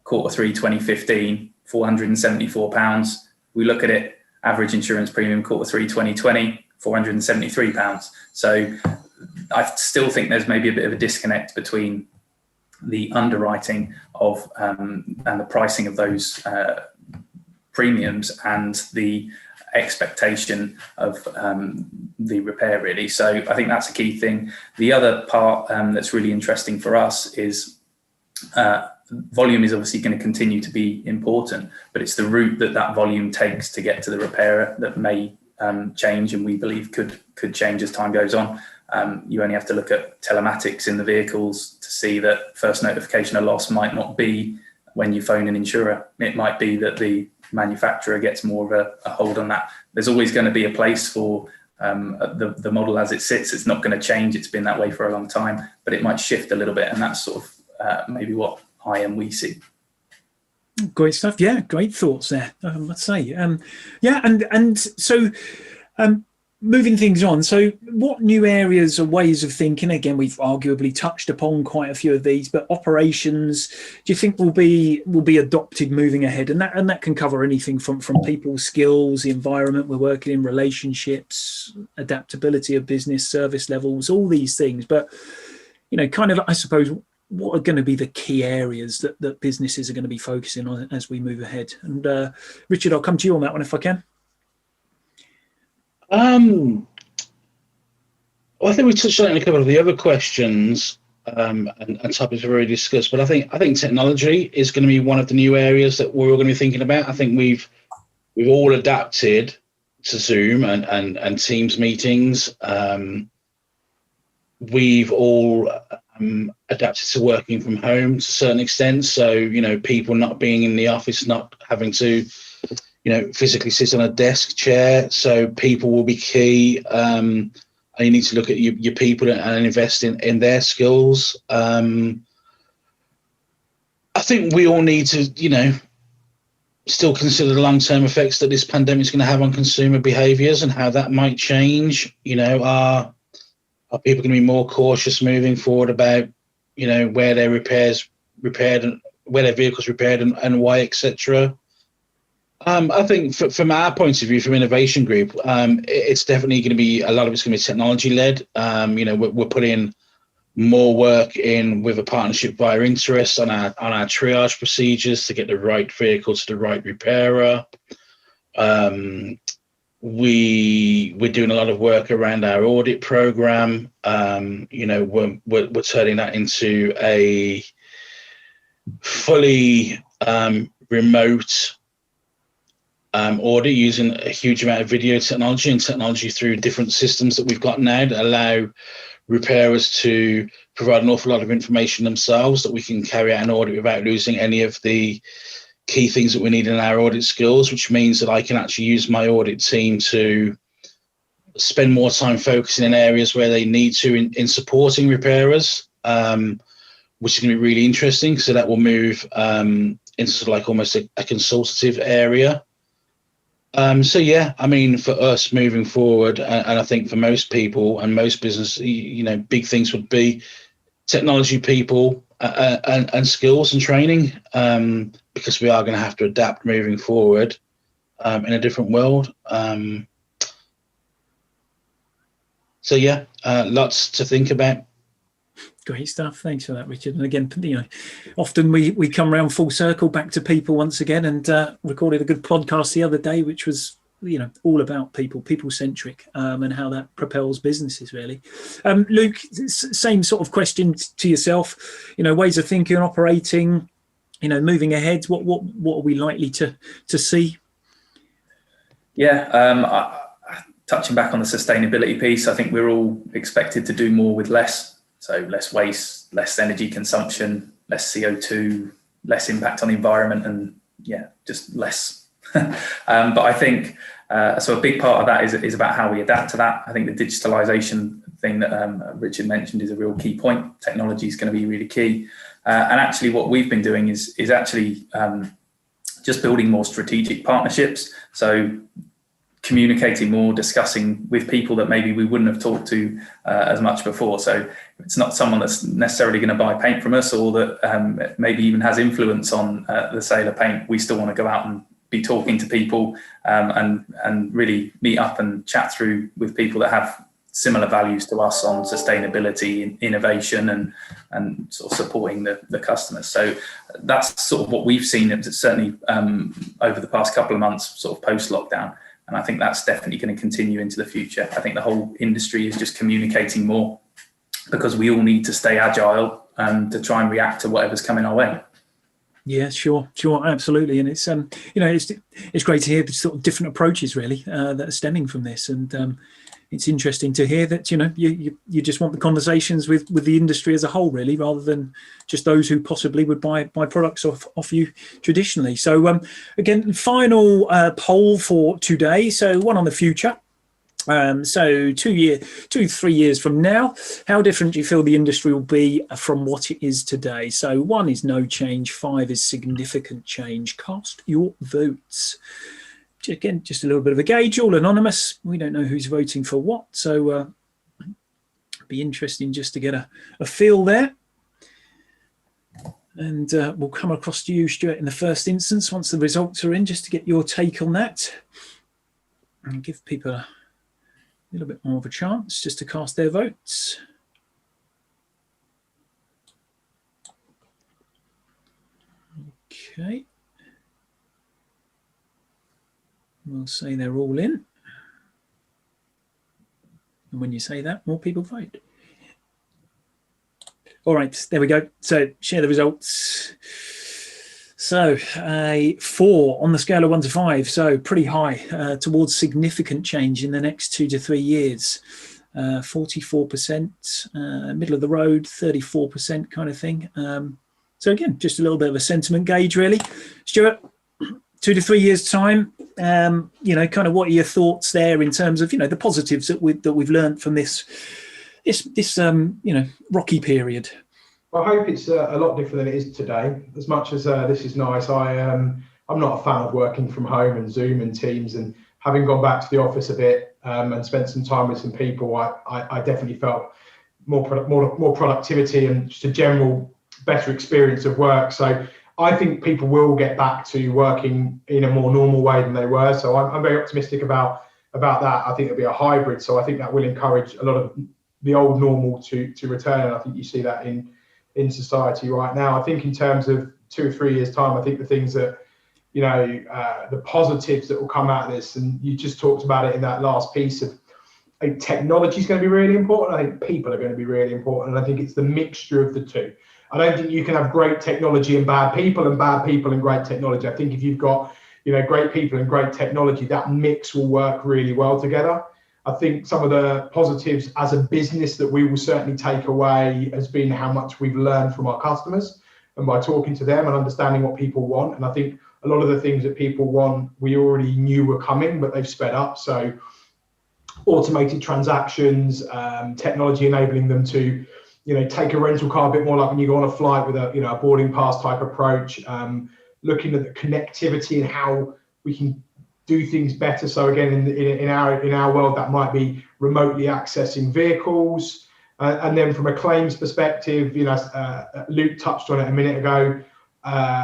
Q3 2015, £474. We look at it, average insurance premium Q3 2020, £473. So I still think there's maybe a bit of a disconnect between the underwriting of and the pricing of those premiums and the expectation of the repair, really. So I think that's a key thing. The other part that's really interesting for us is volume is obviously going to continue to be important, but it's the route that volume takes to get to the repairer that may change, and we believe could change as time goes on. You only have to look at telematics in the vehicles to see that first notification of loss might not be when you phone an insurer. It might be that the manufacturer gets more of a hold on that. There's always going to be a place for the model as it sits. It's not going to change. It's been that way for a long time, but it might shift a little bit, and that's sort of maybe what we see. Great stuff. Yeah, great thoughts there, I must say. And so moving things on. So what new areas or ways of thinking, again, we've arguably touched upon quite a few of these, but operations, do you think will be adopted moving ahead? And that can cover anything from people's skills, the environment we're working in, relationships, adaptability of business, service levels, all these things. But, kind of, I suppose, what are going to be the key areas that businesses are going to be focusing on as we move ahead? And Richard, I'll come to you on that one if I can. Well, I think we touched on a couple of the other questions and topics we've already discussed, but I think technology is going to be one of the new areas that we're all going to be thinking about. I think we've all adapted to Zoom and Teams meetings. We've all adapted to working from home to a certain extent. So, people not being in the office, not having to physically sit on a desk chair. So people will be key. And you need to look at your people and invest in their skills. I think we all need to, still consider the long-term effects that this pandemic is going to have on consumer behaviours and how that might change. Are people going to be more cautious moving forward about, where their repaired and where their vehicles repaired and why, etc. I think from our point of view, from Innovation Group, it's definitely going to be, a lot of it's going to be technology led. We're putting more work in with a partnership via Interest on our triage procedures to get the right vehicle to the right repairer. We're doing a lot of work around our audit program. We're turning that into a fully remote audit using a huge amount of video technology and technology through different systems that we've got now that allow repairers to provide an awful lot of information themselves, that we can carry out an audit without losing any of the key things that we need in our audit skills, which means that I can actually use my audit team to spend more time focusing in areas where they need to in supporting repairers, which is going to be really interesting. So that will move into sort of like almost a consultative area. For us moving forward, and I think for most people and most business, big things would be technology people and skills and training, because we are going to have to adapt moving forward in a different world. Lots to think about. Great stuff. Thanks for that, Richard. And again, often we come around full circle back to people once again, and recorded a good podcast the other day, which was, all about people-centric, and how that propels businesses, really. Luke, same sort of question to yourself, ways of thinking and operating, moving ahead, what are we likely to see? Yeah, touching back on the sustainability piece, I think we're all expected to do more with less. So less waste, less energy consumption, less CO2, less impact on the environment, and just less. But I think, so a big part of that is about how we adapt to that. I think the digitalization thing that Richard mentioned is a real key point. Technology is going to be really key. And actually what we've been doing is actually just building more strategic partnerships. So communicating more, discussing with people that maybe we wouldn't have talked to as much before. So it's not someone that's necessarily going to buy paint from us, or that maybe even has influence on the sale of paint. We still want to go out and be talking to people and really meet up and chat through with people that have similar values to us on sustainability, innovation, and sort of supporting the customers. So that's sort of what we've seen, certainly over the past couple of months, sort of post-lockdown. And I think that's definitely going to continue into the future. I think the whole industry is just communicating more, because we all need to stay agile and to try and react to whatever's coming our way. Yeah, sure, absolutely. And it's it's great to hear the sort of different approaches, really, that are stemming from this. And it's interesting to hear that you just want the conversations with the industry as a whole, really, rather than just those who possibly would buy products off you traditionally. So again, final poll for today. So one on the future. So 3 years from now, how different do you feel the industry will be from what it is today? So 1 is no change, 5 is significant change. Cast your votes. again, just a little bit of a gauge, all anonymous. We don't know who's voting for what, so be interesting just to get a feel there. And we'll come across to you, Stuart, in the first instance once the results are in, just to get your take on that and give people a little bit more of a chance just to cast their votes. Okay. We'll say they're all in. And when you say that, more people vote. All right, there we go. So share the results. So a 4 on the scale of 1 to 5. So pretty high towards significant change in the next 2 to 3 years. 44%, middle of the road, 34% kind of thing. So again, just a little bit of a sentiment gauge, really. Stuart, 2 to 3 years time, you know, kind of what are your thoughts there in terms of, you know, the positives that we've learned from this you know, rocky period? I hope it's a lot different than it is today. As much as this is nice, I'm not a fan of working from home and Zoom and Teams, and having gone back to the office a bit and spent some time with some people, I definitely felt more productivity and just a general better experience of work. So I think people will get back to working in a more normal way than they were. So I'm very optimistic about that. I think it'll be a hybrid. So I think that will encourage a lot of the old normal to return. And I think you see that in society right now. I think in terms of 2 or 3 years time, I think the things that, you know, the positives that will come out of this, and you just talked about it in that last piece of, I think technology is going to be really important. I think people are going to be really important. And I think it's the mixture of the two. I don't think you can have great technology and bad people and great technology. I think if you've got, you know, great people and great technology, that mix will work really well together. I think some of the positives as a business that we will certainly take away has been how much we've learned from our customers and by talking to them and understanding what people want. And I think a lot of the things that people want, we already knew were coming, but they've sped up. So automated transactions, technology enabling them to, you know, take a rental car a bit more like when you go on a flight with a, you know, a boarding pass type approach, looking at the connectivity and how we can do things better. So again, in our world, that might be remotely accessing vehicles. And then from a claims perspective, you know, Luke touched on it a minute ago.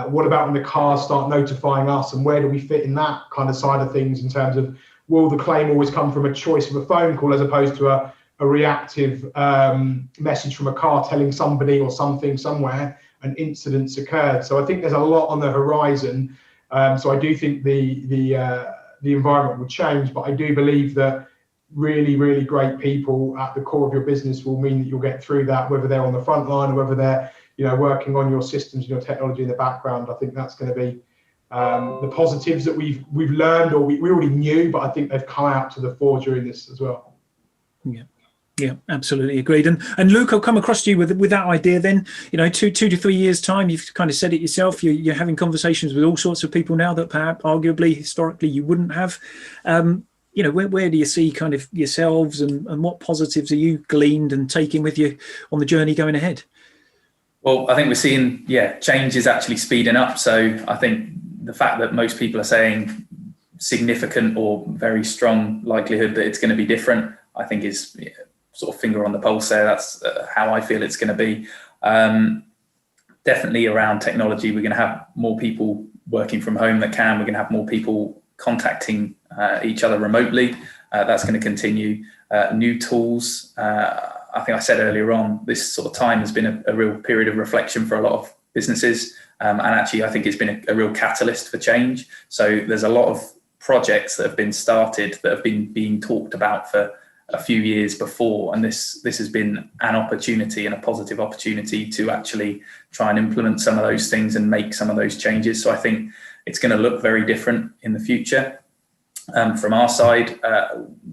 What about when the cars start notifying us, and where do we fit in that kind of side of things in terms of, will the claim always come from a choice of a phone call as opposed to a reactive message from a car telling somebody or something somewhere an incident's occurred? So I think there's a lot on the horizon. So I do think the environment will change, but I do believe that really, really great people at the core of your business will mean that you'll get through that, whether they're on the front line or whether they're, you know, working on your systems and your technology in the background. I think that's going to be the positives that we've learned, or we already knew, but I think they've come out to the fore during this as well. Yeah, absolutely agreed. And Luke, I'll come across to you with that idea then. You know, 2 to 3 years time, you've kind of said it yourself, you're having conversations with all sorts of people now that perhaps arguably historically you wouldn't have. You know, where do you see kind of yourselves, and what positives are you gleaned and taking with you on the journey going ahead? Well, I think we're seeing, change is actually speeding up. So I think the fact that most people are saying significant or very strong likelihood that it's going to be different, I think is sort of finger on the pulse there. That's how I feel it's going to be. Definitely around technology, we're going to have more people working from home that can. We're going to have more people contacting each other remotely. That's going to continue. New tools. I think I said earlier on, this sort of time has been a real period of reflection for a lot of businesses. And actually, I think it's been a real catalyst for change. So there's a lot of projects that have been started that have been being talked about for a few years before, and this has been an opportunity and a positive opportunity to actually try and implement some of those things and make some of those changes. So I think it's going to look very different in the future. From our side,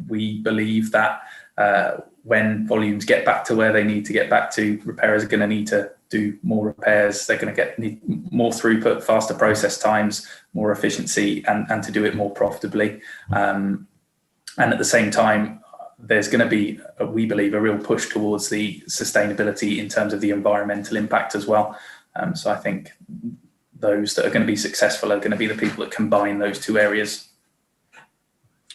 we believe that when volumes get back to where they need to get back to, repairers are going to need to do more repairs. They're going to need more throughput, faster process times, more efficiency, and to do it more profitably. And at the same time, there's going to be, we believe, a real push towards the sustainability in terms of the environmental impact as well. So I think those that are going to be successful are going to be the people that combine those two areas.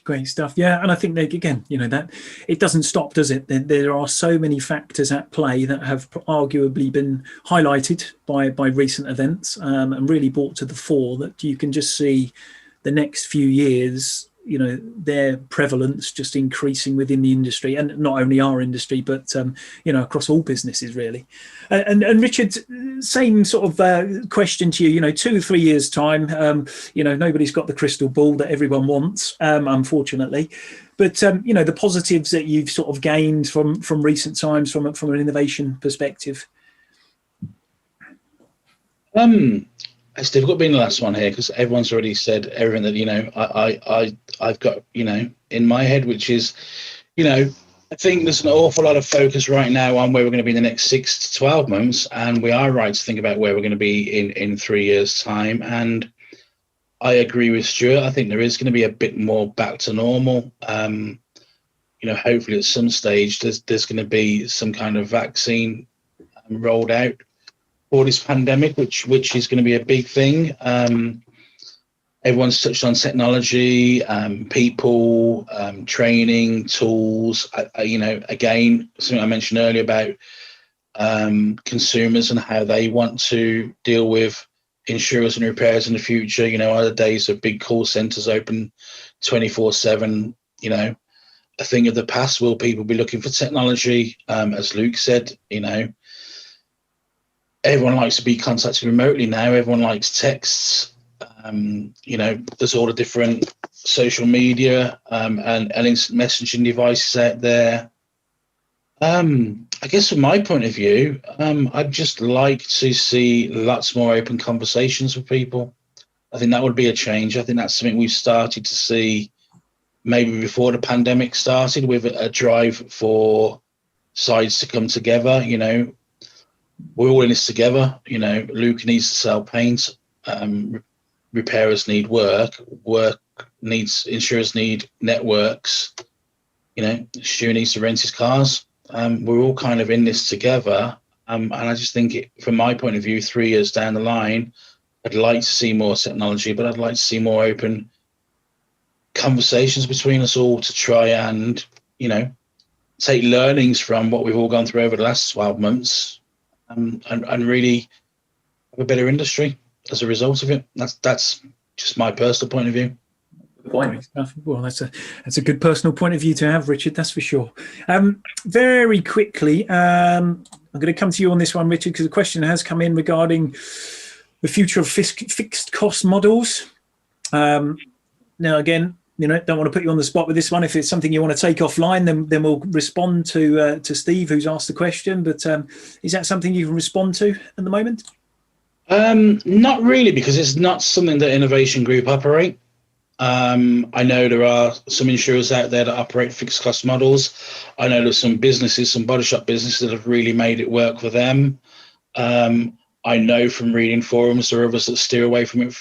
Great stuff. Yeah, and I think that, again, that it doesn't stop, does it? There are so many factors at play that have arguably been highlighted by recent events, and really brought to the fore, that you can just see the next few years, their prevalence just increasing within the industry, and not only our industry, but across all businesses, really. And Richard, same sort of question to you. 2 or 3 years time, nobody's got the crystal ball that everyone wants, unfortunately. But the positives that you've sort of gained from recent times, from an innovation perspective. It's difficult being the last one here, because everyone's already said everything that I've got in my head, which is I think there's an awful lot of focus right now on where we're going to be in the next 6 to 12 months, and we are right to think about where we're going to be in 3 years' time. And I agree with Stuart. I think there is going to be a bit more back to normal. Hopefully at some stage there's going to be some kind of vaccine rolled out for this pandemic, which is going to be a big thing. Everyone's touched on technology, people, training, tools. Again, something I mentioned earlier about consumers and how they want to deal with insurers and repairs in the future. Are the days of big call centres open 24/7, a thing of the past? Will people be looking for technology? As Luke said, everyone likes to be contacted remotely now. Everyone likes texts. There's all the different social media and instant messaging devices out there. I guess from my point of view, I'd just like to see lots more open conversations with people. I think that would be a change. I think that's something we've started to see maybe before the pandemic started, with a drive for sides to come together. We're all in this together. Luke needs to sell paint. Repairers need work needs, insurers need networks. Stu needs to rent his cars. We're all kind of in this together. And I just think, from my point of view, 3 years down the line, I'd like to see more technology, but I'd like to see more open conversations between us all to try and, take learnings from what we've all gone through over the last 12 months and really have a better industry as a result of it. That's just my personal point of view. Point. Well, that's a good personal point of view to have, Richard. That's for sure. Very quickly, I'm going to come to you on this one, Richard, because a question has come in regarding the future of fixed cost models. Now, again, don't want to put you on the spot with this one. If it's something you want to take offline, then we'll respond to Steve, who's asked the question. But is that something you can respond to at the moment? Not really, because it's not something that Innovation Group operate. I know there are some insurers out there that operate fixed cost models. I know there's some businesses, some body shop businesses, that have really made it work for them. I know from reading forums there are others that steer away from it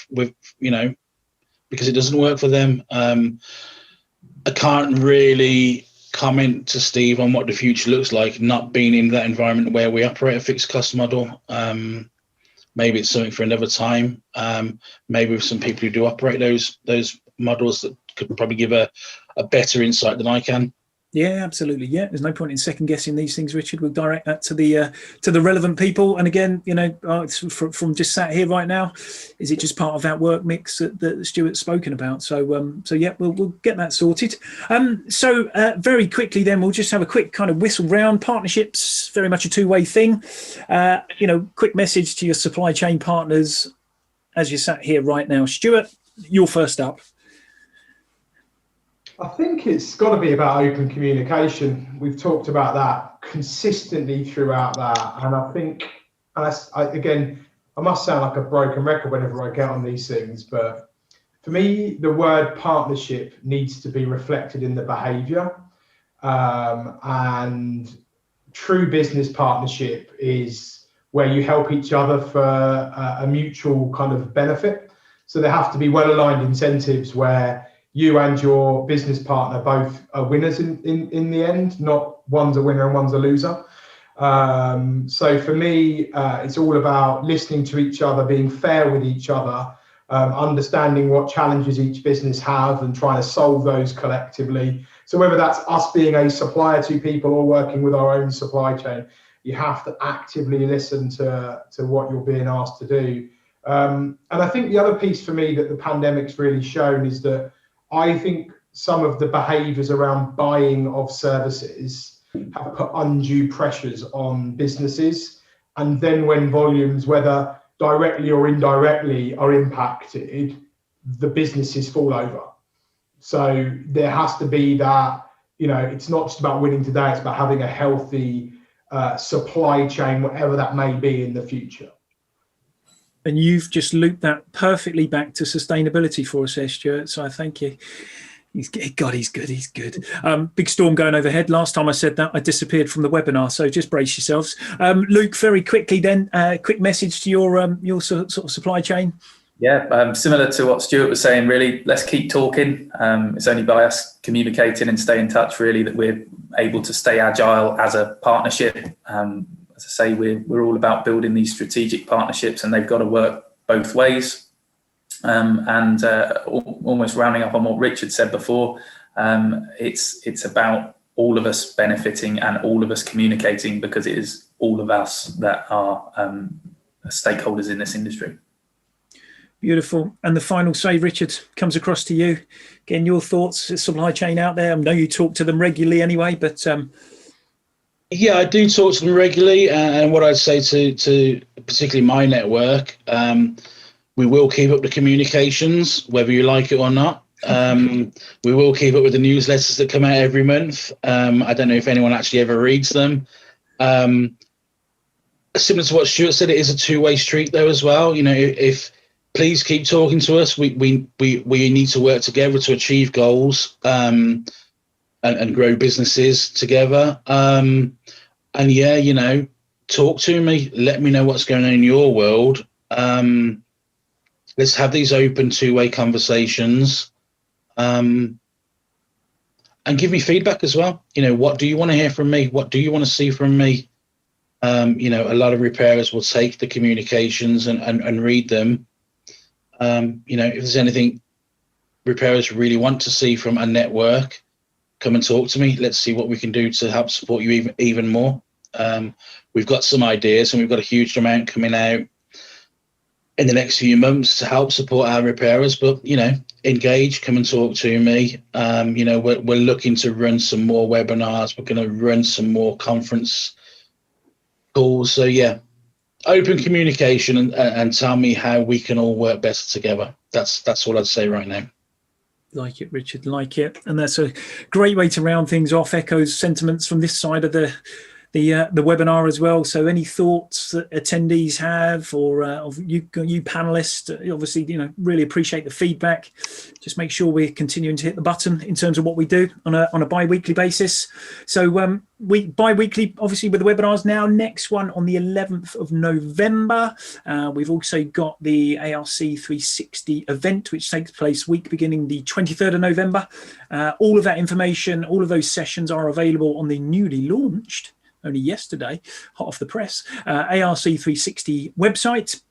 because it doesn't work for them. I can't really comment to Steve on what the future looks like, not being in that environment where we operate a fixed cost model. Maybe it's something for another time. Maybe with some people who do operate those models that could probably give a better insight than I can. Yeah, absolutely. Yeah, there's no point in second guessing these things, Richard. We'll direct that to the relevant people. And again, from just sat here right now, is it just part of that work mix that Stuart's spoken about? So yeah, we'll get that sorted. So very quickly, then we'll just have a quick kind of whistle round. Partnerships, very much a two-way thing. Quick message to your supply chain partners as you sat here right now. Stuart, you're first up. I think it's got to be about open communication. We've talked about that consistently throughout that. And I think, again, I must sound like a broken record whenever I get on these things, but for me, the word partnership needs to be reflected in the behavior. And true business partnership is where you help each other for a mutual kind of benefit. So there have to be well-aligned incentives where you and your business partner both are winners in the end, not one's a winner and one's a loser. So for me, it's all about listening to each other, being fair with each other, understanding what challenges each business have and trying to solve those collectively. So whether that's us being a supplier to people or working with our own supply chain, you have to actively listen to what you're being asked to do. And I think the other piece for me that the pandemic's really shown is that I think some of the behaviours around buying of services have put undue pressures on businesses. And then when volumes, whether directly or indirectly, are impacted, the businesses fall over. So there has to be that, it's not just about winning today, it's about having a healthy supply chain, whatever that may be in the future. And you've just looped that perfectly back to sustainability for us there, Stuart. So I thank you. He's good. Big storm going overhead. Last time I said that, I disappeared from the webinar. So just brace yourselves. Luke, very quickly then, quick message to your sort of supply chain. Yeah, similar to what Stuart was saying, really, let's keep talking. It's only by us communicating and stay in touch, really, that we're able to stay agile as a partnership. As I say, we're all about building these strategic partnerships, and they've got to work both ways. And almost rounding up on what Richard said before, it's about all of us benefiting and all of us communicating, because it is all of us that are stakeholders in this industry. Beautiful. And the final say, Richard, comes across to you. Again, your thoughts, supply chain out there. I know you talk to them regularly anyway, but... Yeah, I do talk to them regularly. And what I'd say to particularly my network, we will keep up the communications, whether you like it or not. We will keep up with the newsletters that come out every month. I don't know if anyone actually ever reads them. Similar to what Stuart said, it is a two-way street though as well. If please keep talking to us. We need to work together to achieve goals and grow businesses together. And yeah, talk to me. Let me know what's going on in your world. Let's have these open two-way conversations, and give me feedback as well. What do you want to hear from me? What do you want to see from me? A lot of repairers will take the communications and read them. If there's anything repairers really want to see from a network, come and talk to me. Let's see what we can do to help support you even more. We've got some ideas, and we've got a huge amount coming out in the next few months to help support our repairers. But engage, come and talk to me. We're looking to run some more webinars. We're going to run some more conference calls. So yeah, open communication and tell me how we can all work better together. That's all I'd say right now. Like it, Richard, like it. And that's a great way to round things off. Echoes sentiments from this side of the webinar as well. So any thoughts that attendees have, or of you panelists, obviously, really appreciate the feedback. Just make sure we're continuing to hit the button in terms of what we do on a bi-weekly basis. So bi-weekly, obviously, with the webinars now. Next one on the 11th of November. We've also got the ARC360 event, which takes place week beginning the 23rd of November. All of that information, all of those sessions are available on the newly launched, only yesterday, hot off the press, ARC360 website.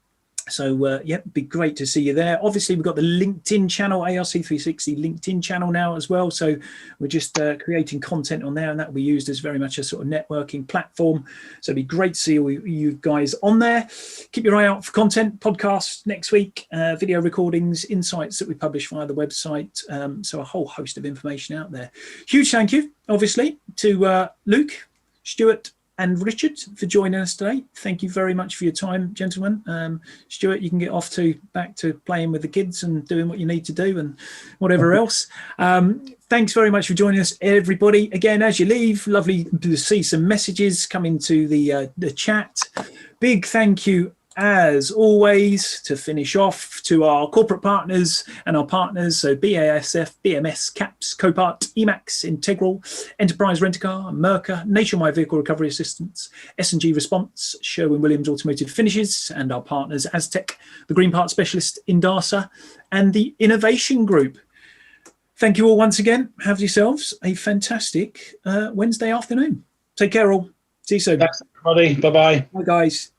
So yeah, it'd be great to see you there. Obviously, we've got the LinkedIn channel, ARC360 LinkedIn channel now as well. So we're just creating content on there, and that will be used as very much a sort of networking platform. So it'd be great to see all you guys on there. Keep your eye out for content, podcasts next week, video recordings, insights that we publish via the website. So a whole host of information out there. Huge thank you, obviously, to Luke, Stuart and Richard for joining us today. Thank you very much for your time, gentlemen. Stuart, you can get off back to playing with the kids and doing what you need to do and whatever else. Thanks very much for joining us, everybody. Again, as you leave, lovely to see some messages come into the chat. Big thank you, as always, to finish off, to our corporate partners and our partners, so BASF, BMS, CAPS, Copart, Emacs, Integral, Enterprise Rent-A-Car, Mercer, Nationwide Vehicle Recovery Assistance, S&G Response, Sherwin-Williams Automotive Finishes, and our partners Aztec, the Green Part Specialist Indasa, and the Innovation Group. Thank you all once again. Have yourselves a fantastic Wednesday afternoon. Take care all. See you soon. Thanks, everybody. Bye-bye. Bye, guys.